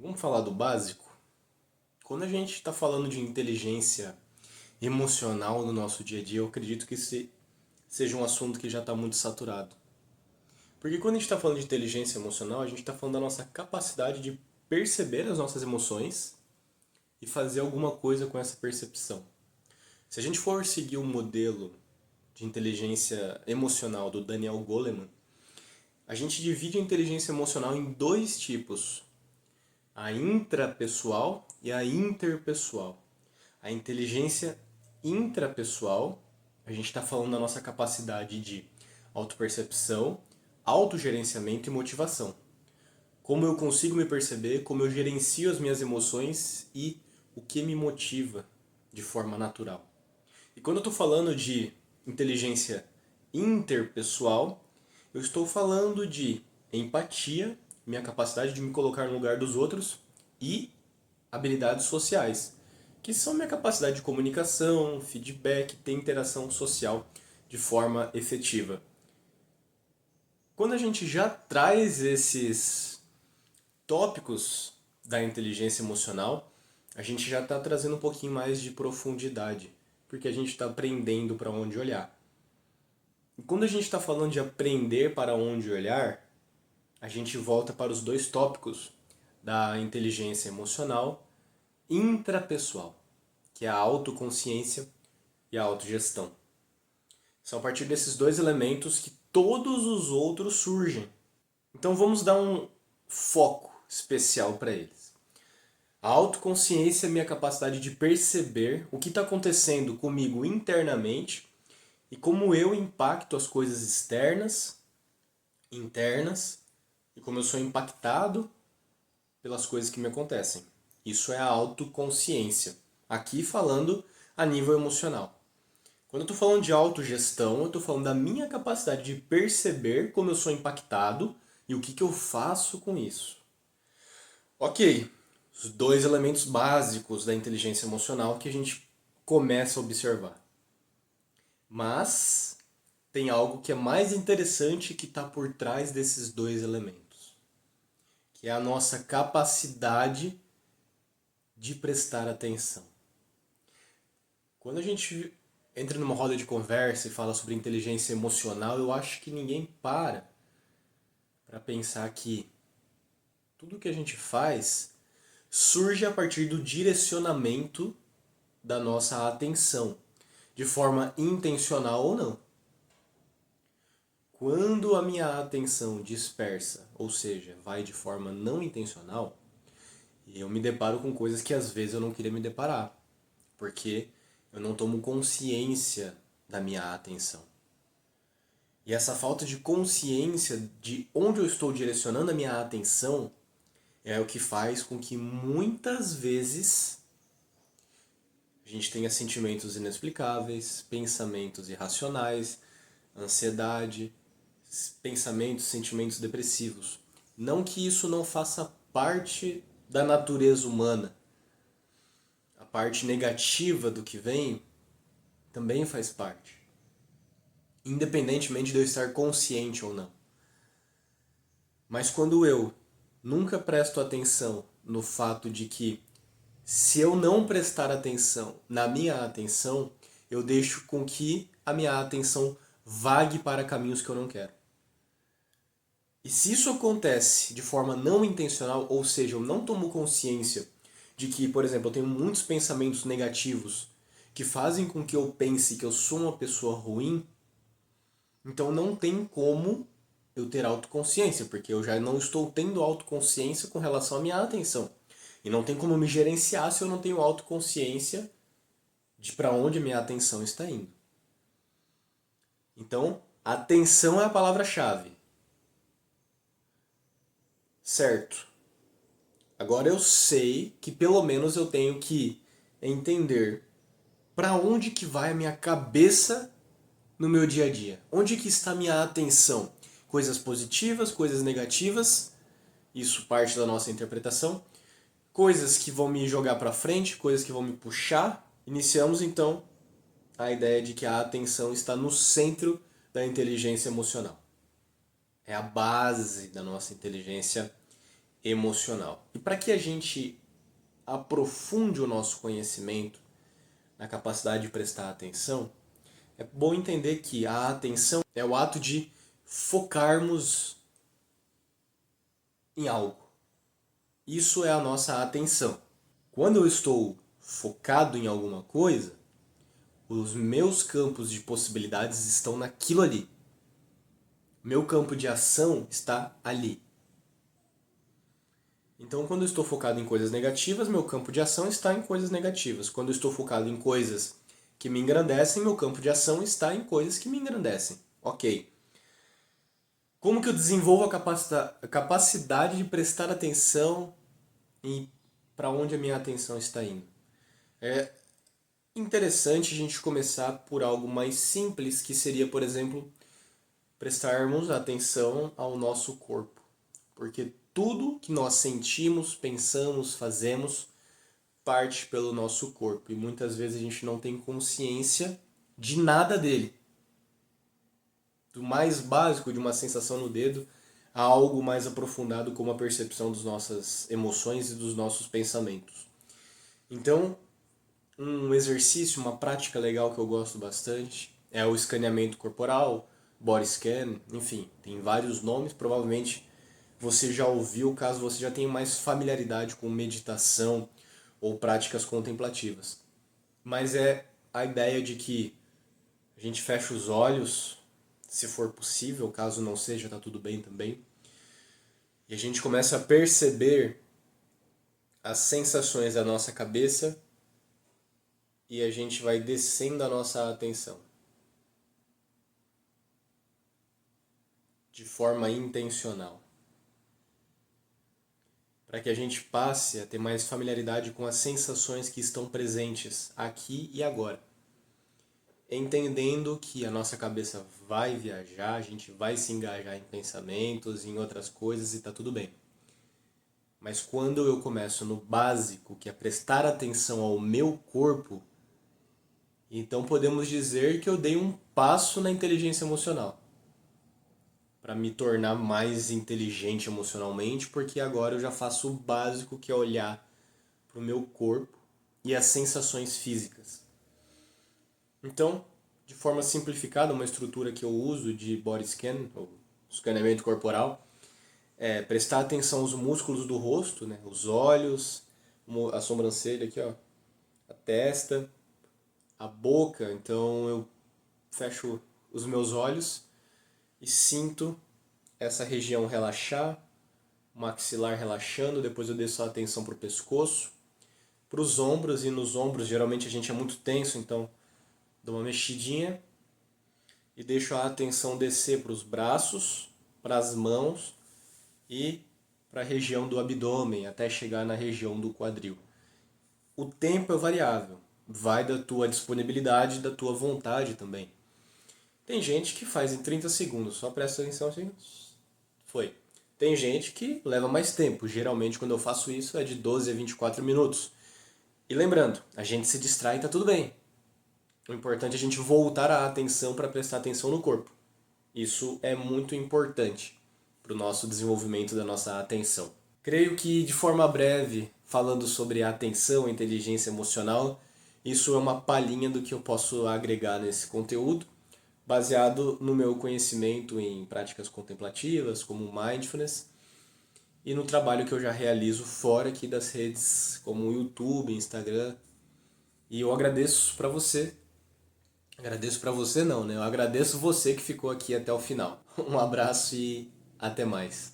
Vamos falar do básico? Quando a gente está falando de inteligência emocional no nosso dia a dia, eu acredito que esse seja um assunto que já está muito saturado. Porque quando a gente está falando de inteligência emocional, a gente está falando da nossa capacidade de perceber as nossas emoções e fazer alguma coisa com essa percepção. Se a gente for seguir o modelo de inteligência emocional do Daniel Goleman, a gente divide a inteligência emocional em dois tipos: a intrapessoal e a interpessoal. A inteligência intrapessoal, a gente está falando da nossa capacidade de autopercepção, autogerenciamento e motivação. Como eu consigo me perceber, como eu gerencio as minhas emoções e o que me motiva de forma natural. E quando eu estou falando de inteligência interpessoal, eu estou falando de empatia, minha capacidade de me colocar no lugar dos outros e habilidades sociais, que são minha capacidade de comunicação, feedback, ter interação social de forma efetiva. Quando a gente já traz esses tópicos da inteligência emocional, a gente já está trazendo um pouquinho mais de profundidade, porque a gente está aprendendo para onde olhar. E quando a gente está falando de aprender para onde olhar, a gente volta para os dois tópicos da inteligência emocional intrapessoal, que é a autoconsciência e a autogestão. São a partir desses dois elementos que todos os outros surgem. Então vamos dar um foco especial para eles. A autoconsciência é a minha capacidade de perceber o que está acontecendo comigo internamente e como eu impacto as coisas externas, internas, e como eu sou impactado pelas coisas que me acontecem. Isso é a autoconsciência. Aqui falando a nível emocional. Quando eu estou falando de autogestão, eu estou falando da minha capacidade de perceber como eu sou impactado e o que eu faço com isso. Ok, os dois elementos básicos da inteligência emocional que a gente começa a observar. Mas tem algo que é mais interessante que está por trás desses dois elementos, que é a nossa capacidade de prestar atenção. Quando a gente entra numa roda de conversa e fala sobre inteligência emocional, eu acho que ninguém para pensar que tudo que a gente faz surge a partir do direcionamento da nossa atenção, de forma intencional ou não. Quando a minha atenção dispersa, ou seja, vai de forma não intencional, eu me deparo com coisas que às vezes eu não queria me deparar, porque eu não tomo consciência da minha atenção. E essa falta de consciência de onde eu estou direcionando a minha atenção é o que faz com que muitas vezes a gente tenha sentimentos inexplicáveis, pensamentos irracionais, ansiedade, pensamentos, sentimentos depressivos. Não que isso não faça parte da natureza humana. A parte negativa do que vem também faz parte, independentemente de eu estar consciente ou não. Mas quando eu nunca presto atenção no fato de que, se eu não prestar atenção na minha atenção, eu deixo com que a minha atenção vague para caminhos que eu não quero. E se isso acontece de forma não intencional, ou seja, eu não tomo consciência de que, por exemplo, eu tenho muitos pensamentos negativos que fazem com que eu pense que eu sou uma pessoa ruim, então não tem como eu ter autoconsciência, porque eu já não estou tendo autoconsciência com relação à minha atenção. E não tem como me gerenciar se eu não tenho autoconsciência de para onde a minha atenção está indo. Então, atenção é a palavra-chave. Certo. Agora eu sei que pelo menos eu tenho que entender para onde que vai a minha cabeça no meu dia a dia. Onde que está a minha atenção? Coisas positivas, coisas negativas, isso parte da nossa interpretação. Coisas que vão me jogar para frente, coisas que vão me puxar. Iniciamos então a ideia de que a atenção está no centro da inteligência emocional. É a base da nossa inteligência emocional. E para que a gente aprofunde o nosso conhecimento na capacidade de prestar atenção, é bom entender que a atenção é o ato de focarmos em algo. Isso é a nossa atenção. Quando eu estou focado em alguma coisa, os meus campos de possibilidades estão naquilo ali. Meu campo de ação está ali. Então, quando eu estou focado em coisas negativas, meu campo de ação está em coisas negativas. Quando eu estou focado em coisas que me engrandecem, meu campo de ação está em coisas que me engrandecem. Ok. Como que eu desenvolvo a capacidade de prestar atenção e para onde a minha atenção está indo? É interessante a gente começar por algo mais simples, que seria, por exemplo, prestarmos atenção ao nosso corpo. Porque tudo que nós sentimos, pensamos, fazemos parte pelo nosso corpo. E muitas vezes a gente não tem consciência de nada dele. Do mais básico, de uma sensação no dedo, a algo mais aprofundado como a percepção das nossas emoções e dos nossos pensamentos. Então, um exercício, uma prática legal que eu gosto bastante é o escaneamento corporal, body scan, enfim, tem vários nomes, provavelmente você já ouviu, caso você já tenha mais familiaridade com meditação ou práticas contemplativas. Mas é a ideia de que a gente fecha os olhos, se for possível, caso não seja, tá tudo bem também, e a gente começa a perceber as sensações da nossa cabeça e a gente vai descendo a nossa atenção de forma intencional, para que a gente passe a ter mais familiaridade com as sensações que estão presentes aqui e agora. Entendendo que a nossa cabeça vai viajar, a gente vai se engajar em pensamentos, em outras coisas e tá tudo bem. Mas quando eu começo no básico, que é prestar atenção ao meu corpo, então podemos dizer que eu dei um passo na inteligência emocional. Para me tornar mais inteligente emocionalmente, porque agora eu já faço o básico, que é olhar para o meu corpo e as sensações físicas. Então, de forma simplificada, uma estrutura que eu uso de body scan, ou escaneamento corporal, é prestar atenção aos músculos do rosto, né? Os olhos, a sobrancelha aqui, ó, a testa, a boca. Então eu fecho os meus olhos e sinto essa região relaxar, o maxilar relaxando, depois eu desço a atenção para o pescoço, para os ombros, e nos ombros geralmente a gente é muito tenso, então dou uma mexidinha e deixo a atenção descer para os braços, para as mãos e para a região do abdômen, até chegar na região do quadril. O tempo é variável, vai da tua disponibilidade e da tua vontade também. Tem gente que faz em 30 segundos, só presta atenção assim, foi. Tem gente que leva mais tempo, geralmente quando eu faço isso é de 12 a 24 minutos. E lembrando, a gente se distrai e tá tudo bem. O importante é a gente voltar a atenção para prestar atenção no corpo. Isso é muito importante para o nosso desenvolvimento da nossa atenção. Creio que, de forma breve, falando sobre a atenção e inteligência emocional, isso é uma palhinha do que eu posso agregar nesse conteúdo, baseado no meu conhecimento em práticas contemplativas, como mindfulness, e no trabalho que eu já realizo fora aqui das redes, como o YouTube, Instagram. E eu agradeço para você. Agradeço para você não, né? Eu agradeço você que ficou aqui até o final. Um abraço e até mais.